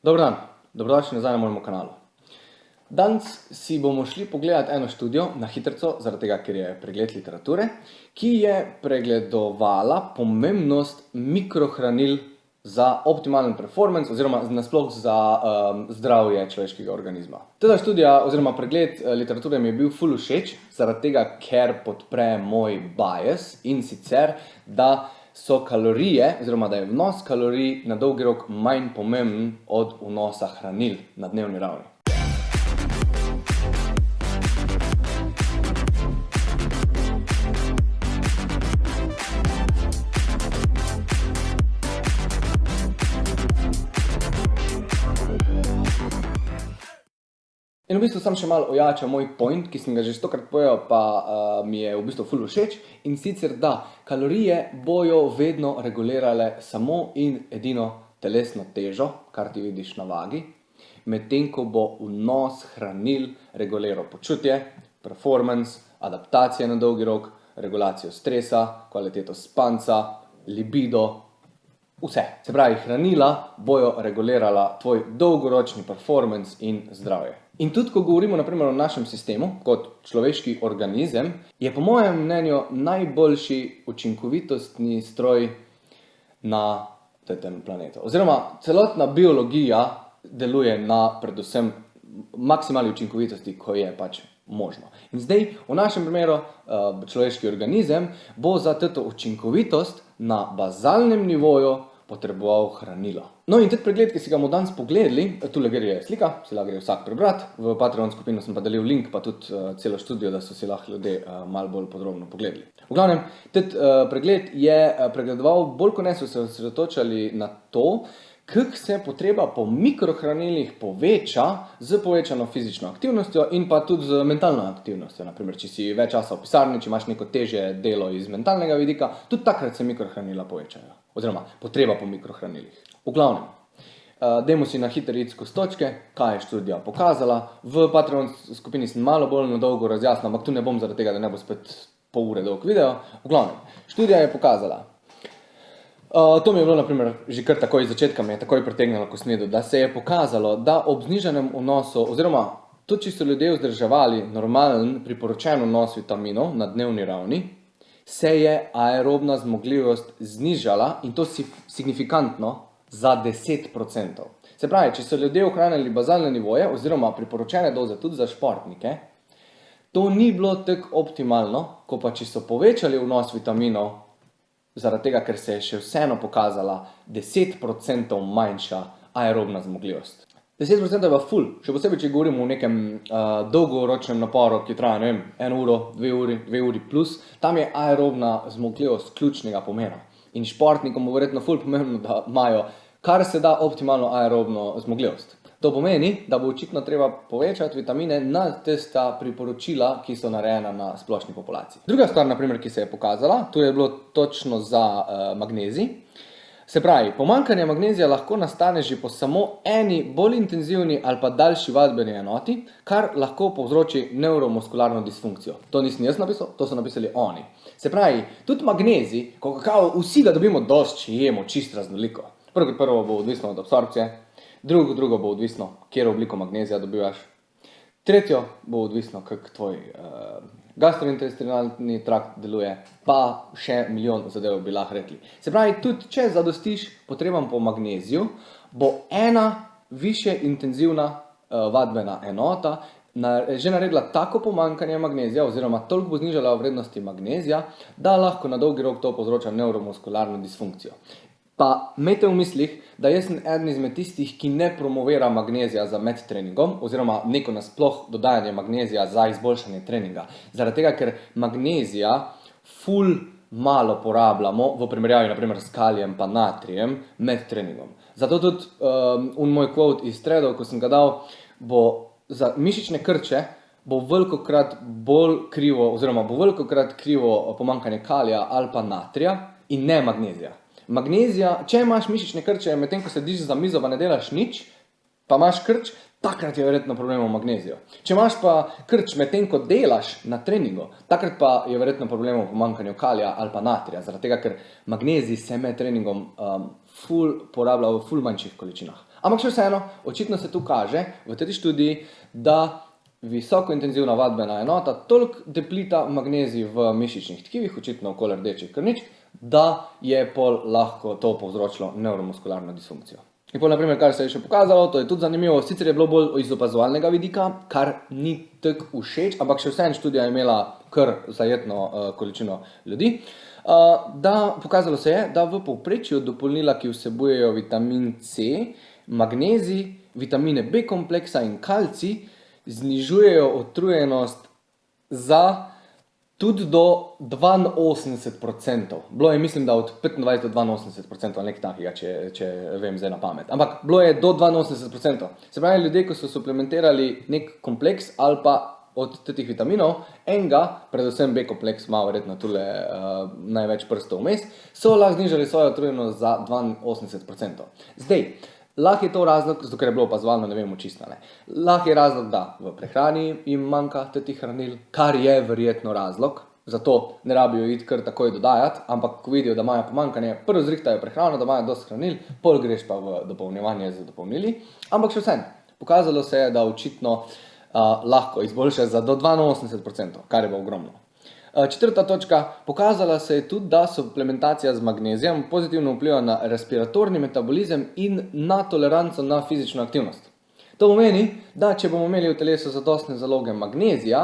Dober dan, dobrodošli nazaj na mojem kanalu. Danes si bomo šli pogledati eno študijo na hitrico, zaradi tega, ker je pregled literature, ki je pregledovala pomembnost mikrohranil za optimalen performance oziroma nasploh za zdravje človeškega organizma. Teda študija oziroma pregled literature mi je bil ful všeč, zaradi tega, ker podpre moj bias in sicer, da so kalorije oziroma da je vnos kalorij na dolgi rok manj pomemben od vnosa hranil na dnevni ravni. In v bistvu sem še malo ojačal moj point, ki sem ga že stokrat povedal, pa mi je v bistvu ful všeč, in sicer da kalorije bojo vedno regulirale samo in edino telesno težo, kar ti vidiš na vagi, medtem ko bo vnos hranil reguliral počutje, performance, adaptacije na dolgi rok, regulacijo stresa, kvaliteto spanca, libido, vse. Se pravi, hranila bojo regulirala tvoj dolgoročni performance in zdravje. In tudi, ko govorimo na primer o našem sistemu, kot človeški organizem, je po mojem mnenju najboljši učinkovitostni stroj na tem planetu. Oziroma, celotna biologija deluje na predvsem maksimalni učinkovitosti, ko je pač možno. In zdaj, v našem primeru, človeški organizem bo za to učinkovitost na bazalnem nivoju potreboval hranila. No in tudi pregled, ki si ga bomo danes pogledali, tule je slika, si lahko gre vsak prebrati, v Patreon skupino sem pa delil link, pa tudi celo študijo, da so si lahko ljudje malo bolj podrobno pogledali. V glavnem, tudi pregled je pregledoval, bolj kot ne so se osredotočali na to, kako se potreba po mikrohranilih poveča z povečano fizično aktivnostjo in pa tudi z mentalno aktivnostjo. Naprimer, če si več časa v pisarni, če imaš neko težje delo iz mentalnega vidika, tudi takrat se mikrohranila povečajo. Oziroma, potreba po mikrohranilih. V glavnem, dajmo si na hitro iti skozi točke, kaj je študija pokazala. V Patreon skupini sem malo bolj na dolgo razjasnil, ampak tu ne bom zaradi tega, da ne bo spet pol ure dolg video. V glavnem, študija je pokazala. To mi je bilo, na primer, že kar takoj iz začetka me je takoj pritegnilo k smedu, da se je pokazalo, da ob znižanem vnosu, oziroma tudi če so ljudje vzdrževali normalen priporočen vnos vitaminov na dnevni ravni, se je aerobna zmogljivost znižala in to signifikantno za 10%. Se pravi, če so ljudje ohranjali bazalne nivoje oziroma priporočene doze tudi za športnike, to ni bilo tako optimalno, ko pa če so povečali vnos vitaminov, zaradi tega, ker se je še vseeno pokazala 10% manjša aerobna zmogljivost. 10% je pa ful, še posebej, če govorimo o nekem dolgoročnem naporu, ki traja, ne vem, 1 uro, 2 uri plus, tam je aerobna zmogljivost ključnega pomena. In športnikom bo verjetno ful pomembno, da imajo kar se da optimalno aerobno zmogljivost. To pomeni, da bo očitno treba povečati vitamine na tista priporočila, ki so narejena na splošni populaciji. Druga stvar, na primer, ki se je pokazala, to je bilo točno za magnezij. Se pravi, pomanjkanje magnezija lahko nastane že po samo eni bolj intenzivni ali pa daljši vadbeni enoti, kar lahko povzroči nevromuskularno disfunkcijo. To nisem jaz napisal, to so napisali oni. Se pravi, tudi magnezij, ko kakao vsi ga dobimo dosti, če jemo čisto raznoliko. Prvo bo odvisno od absorpcije, drugo bo odvisno, katero obliko magnezija dobivaš, tretjo bo odvisno, kako tvoj gastrointestinalni trakt deluje, pa še milijon zadev bi lahko rekli. Se pravi, tudi če zadostiš potrebam po magneziju, bo ena višje intenzivna vadbena enota že naredila tako pomanjkanje magnezija oziroma toliko bo znižala vrednosti magnezija, da lahko na dolgi rok to povzroča nevromuskularno disfunkcijo. Pa imejte v mislih, da jaz sem eden izmed tistih, ki ne promovira magnezija za med treningom oziroma neko nasploh dodajanje magnezija za izboljšanje treninga. Zaradi tega, ker magnezija ful malo porabljamo v primerjavi na primer s kalijem pa natrijem med treningom. Zato tudi moj quote iz Threadov, ko sem ga dal, bo za mišične krče bo velikokrat bolj krivo oziroma bo velikokrat krivo pomanjkanje kalija ali pa natrija in ne magnezija. Magnezija, če imaš mišične krče, medtem ko sediš za mizo, pa ne delaš nič, pa imaš krč, takrat je verjetno problem v magneziju. Če imaš pa krč medtem ko delaš na treningu, takrat pa je verjetno problem v pomanjkanju kalija ali pa natrija, zaradi tega, ker magnezij se med treningom ful porablja v ful manjših količinah. Ampak še vseeno, očitno se tu kaže v tej študiji, da visokointenzivna vadbena enota toliko deplita magnezij v mišičnih tkivih, očitno okoli rdečih krvničk, da je pol lahko to povzročilo nevromuskularno disfunkcijo. In pol, na primer, kar se je še pokazalo, to je tudi zanimivo, sicer je bilo bolj iz opazovalnega vidika, kar ni tako všeč, ampak še vseeno študija je imela kar zajetno količino ljudi, da pokazalo se je, da v povprečju dopolnila, ki vsebujejo vitamin C, magnezij, vitamine B kompleksa in kalcij, znižujejo utrujenost za tudi do 82%. Bilo je, mislim, da od 25 do 82% ali nekaj takega, če vem zdaj na pamet. Ampak bilo je do 82%. Se pravi, ljudje, ko so suplementirali nek kompleks ali pa od teh vitaminov, enega, predvsem B kompleks, ima verjetno tule največ prstov vmes, so lahko znižali svojo utrujenost za 82%. Zdaj, lahko je to razlog, zato ker je bilo opazovalno, ne vemo čisto, ne. Lahko je razlog, da v prehrani jim manjka teh hranil, kar je verjetno razlog, zato ne rabijo iti kar takoj dodajati, ampak ko vidijo, da imajo pomanjkanje, prvo zrihtajo prehrano, da imajo dosti hranil, pol greš pa v dopolnjevanje z dopolnili, ampak še vseeno, pokazalo se je, da očitno lahko izboljša za do 82%, kar je pa ogromno. Četrta točka, pokazala se je tudi, da suplementacija z magnezijem pozitivno vpliva na respiratorni metabolizem in na toleranco na fizično aktivnost. To pomeni, da če bomo imeli v telesu zadostne zaloge magnezija,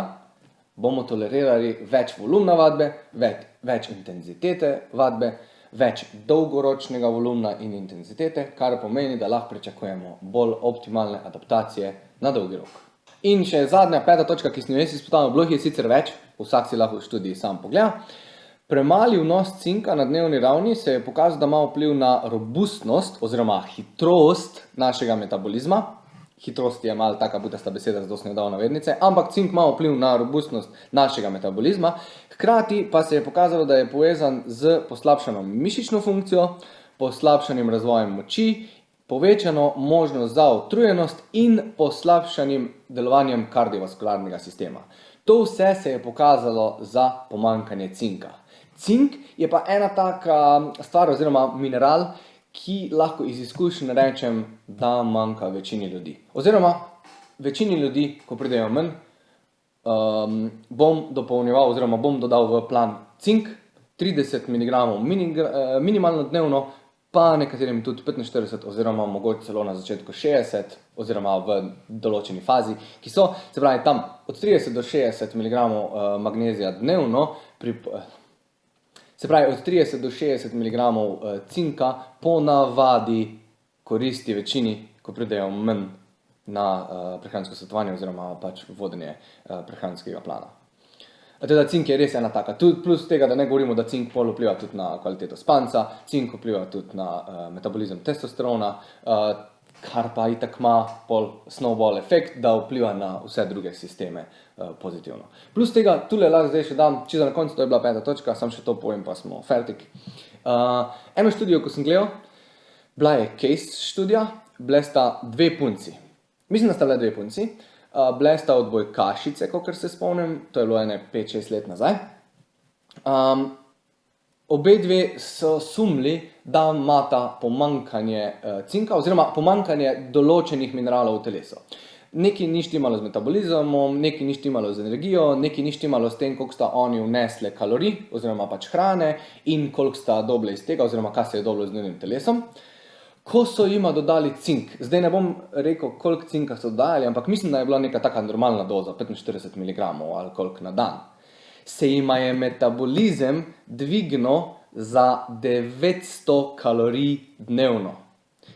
bomo tolerirali več volumna vadbe, več intenzitete vadbe, več dolgoročnega volumna in intenzitete, kar pomeni, da lahko pričakujemo bolj optimalne adaptacije na dolgi rok. In še zadnja, peta točka, ki sem jo jaz izpostavil, bilo jih je sicer več, vsak si lahko v študiji sam pogleda. Premali vnos cinka na dnevni ravni se je pokazal, da ima vpliv na robustnost oziroma hitrost našega metabolizma. Hitrost je malo taka butasta beseda, zato sem jo dal navednice, ampak cink ima vpliv na robustnost našega metabolizma. Hkrati pa se je pokazalo, da je povezan z poslabšano mišično funkcijo, poslabšanim razvojem moči, povečano možnost za utrujenost in poslabšanim delovanjem kardiovaskularnega sistema. To vse se je pokazalo za pomanjkanje cinka. Cink je pa ena taka stvar oziroma mineral, ki lahko iz izkušenj rečem, da manjka večini ljudi. Oziroma, večini ljudi, ko pridejo meni, bom dopolnjeval oziroma bom dodal v plan cink, 30 mg minimalno dnevno, pa nekaterim tudi 45 oziroma mogoče celo na začetku 60 oziroma v določeni fazi, ki so, se pravi, tam od 30 do 60 mg magnezija dnevno, se pravi, od 30 do 60 mg cinka ponavadi koristi večini, ko pridejo meni na prehransko svetovanje oziroma pač vodenje prehranskega plana. Teda cink je res ena taka, tudi plus tega, da ne govorimo, da cink pol vpliva tudi na kvaliteto spanca, cink vpliva tudi na metabolizem testosterona, kar pa itak ima pol snowball efekt, da vpliva na vse druge sisteme pozitivno. Plus tega, tule lahko zdaj še dam, čisto na koncu, to je bila peta točka, sam še to povem, pa smo fertik. Eno študijo, ko sem gledal, bila je case študija, bile sta dve punci. Mislim, da sta bile dve punci. Bile sta odbojkašice, kakor se spomnim, to je bilo ene 5-6 let nazaj. Obe dve so sumili, da imata pomanjkanje cinka oziroma pomanjkanje določenih mineralov v telesu. Nekaj ni štimalo z metabolizmom, nekaj ni štimalo z energijo, nekaj ni štimalo s tem, koliko sta oni vnesle kalorij oziroma pač hrane in koliko sta dobile iz tega oziroma kaj se je dobilo z njenim telesom. Ko so jima dodali cink, zdaj ne bom rekel, koliko cinka so dodali, ampak mislim, da je bila neka taka normalna doza, 45 mg ali koliko na dan, se jima je metabolizem dvignil za 900 kalorij dnevno.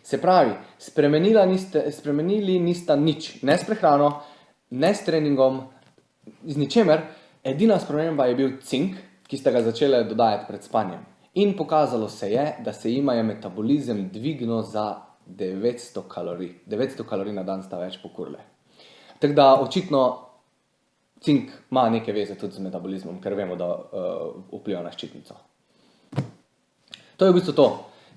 Se pravi, spremenili nista nič, ne s prehrano, ne s treningom, z ničemer, edina sprememba je bil cink, ki sta ga začele dodajati pred spanjem. In pokazalo se je, da se jima je metabolizem dvignil za 900 kalorij. 900 kalorij na dan sta več pokurile. Tako da očitno cink ima neke veze tudi z metabolizmom, ker vemo, da vpliva na ščitnico. To je v bistvu to.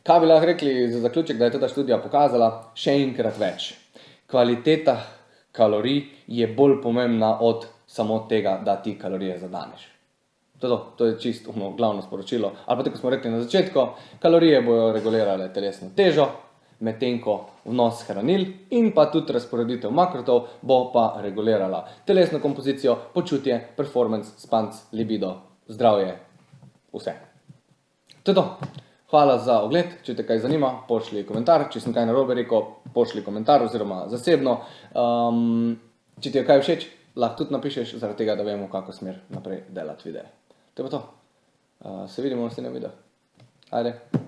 Kaj bi lahko rekli za zaključek, da je ta študija pokazala? Še enkrat več. Kvaliteta kalorij je bolj pomembna od samo tega, da ti kalorije zadaneš. To je čisto glavno sporočilo. Ali pa tako smo rekli na začetku, kalorije bojo regulirale telesno težo, medtem ko vnos hranil in pa tudi razporeditev makrotov bo pa regulirala telesno kompozicijo, počutje, performance, spanc, libido, zdravje, vse. To je to. Hvala za ogled, če te kaj zanima, pošlji komentar, če sem kaj narobe rekel, pošlji komentar oziroma zasebno. Če ti je kaj všeč, lahko tudi napišeš, zaradi tega, da vemo, kako smer naprej delati videe. To je pa to. Se vidimo v naslednjem videu. Ajde.